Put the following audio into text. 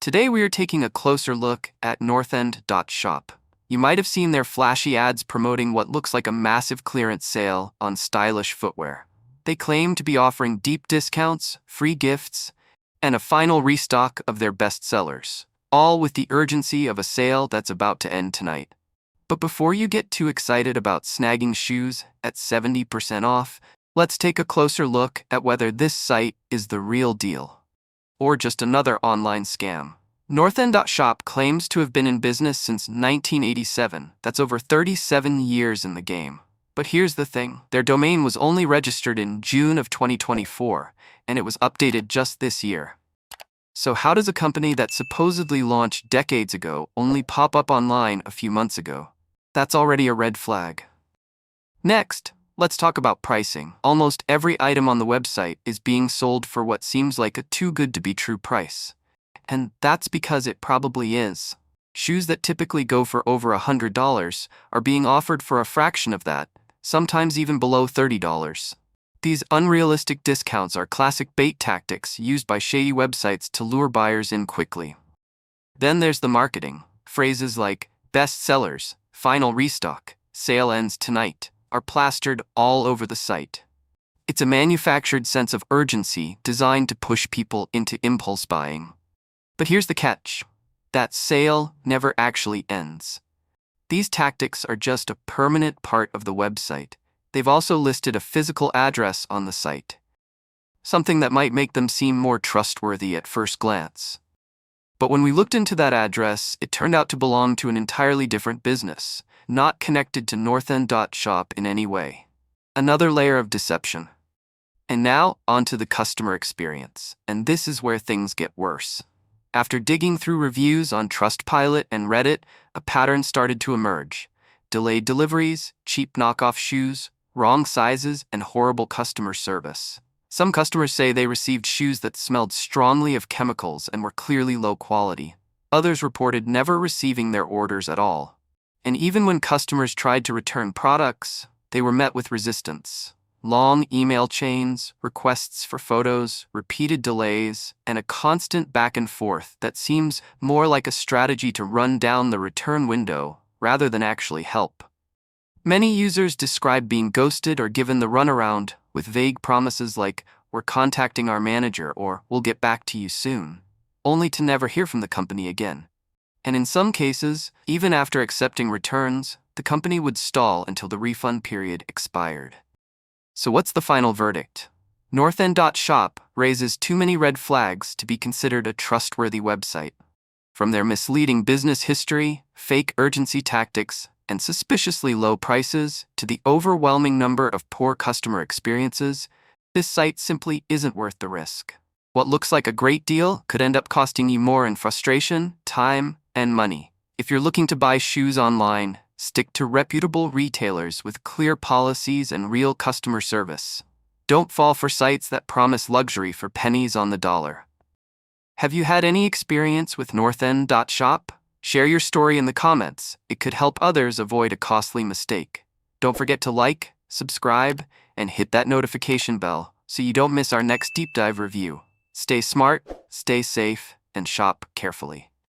Today we are taking a closer look at Northend.shop. You might have seen their flashy ads promoting what looks like a massive clearance sale on stylish footwear. They claim to be offering deep discounts, free gifts, and a final restock of their best sellers, all with the urgency of a sale that's about to end tonight. But before you get too excited about snagging shoes at 70% off, let's take a closer look at whether this site is the real deal or just another online scam. Northend.shop claims to have been in business since 1987. That's over 37 years in the game. But here's the thing, their domain was only registered in June of 2024, and it was updated just this year. So how does a company that supposedly launched decades ago only pop up online a few months ago? That's already a red flag. Next, let's talk about pricing. Almost every item on the website is being sold for what seems like a too-good-to-be-true price. And that's because it probably is. Shoes that typically go for over $100 are being offered for a fraction of that, sometimes even below $30. These unrealistic discounts are classic bait tactics used by shady websites to lure buyers in quickly. Then there's the marketing. Phrases like best sellers, final restock, sale ends tonight are plastered all over the site. It's a manufactured sense of urgency designed to push people into impulse buying. But here's the catch. That sale never actually ends. These tactics are just a permanent part of the website. They've also listed a physical address on the site, something that might make them seem more trustworthy at first glance. But when we looked into that address, it turned out to belong to an entirely different business, not connected to Northend.shop in any way. Another layer of deception. And now, onto the customer experience. And this is where things get worse. After digging through reviews on Trustpilot and Reddit, a pattern started to emerge. Delayed deliveries, cheap knockoff shoes, wrong sizes, and horrible customer service. Some customers say they received shoes that smelled strongly of chemicals and were clearly low quality. Others reported never receiving their orders at all. And even when customers tried to return products, they were met with resistance. Long email chains, requests for photos, repeated delays, and a constant back and forth that seems more like a strategy to run down the return window rather than actually help. Many users describe being ghosted or given the runaround with vague promises like, "We're contacting our manager," or "We'll get back to you soon," only to never hear from the company again. And in some cases, even after accepting returns, the company would stall until the refund period expired. So what's the final verdict? Northend.shop raises too many red flags to be considered a trustworthy website. From their misleading business history, fake urgency tactics, and suspiciously low prices to the overwhelming number of poor customer experiences, this site simply isn't worth the risk. What looks like a great deal could end up costing you more in frustration, time, and money. If you're looking to buy shoes online, stick to reputable retailers with clear policies and real customer service. Don't fall for sites that promise luxury for pennies on the dollar. Have you had any experience with Northend.shop? Share your story in the comments. It could help others avoid a costly mistake. Don't forget to like, subscribe, and hit that notification bell so you don't miss our next deep dive review. Stay smart, stay safe, and shop carefully.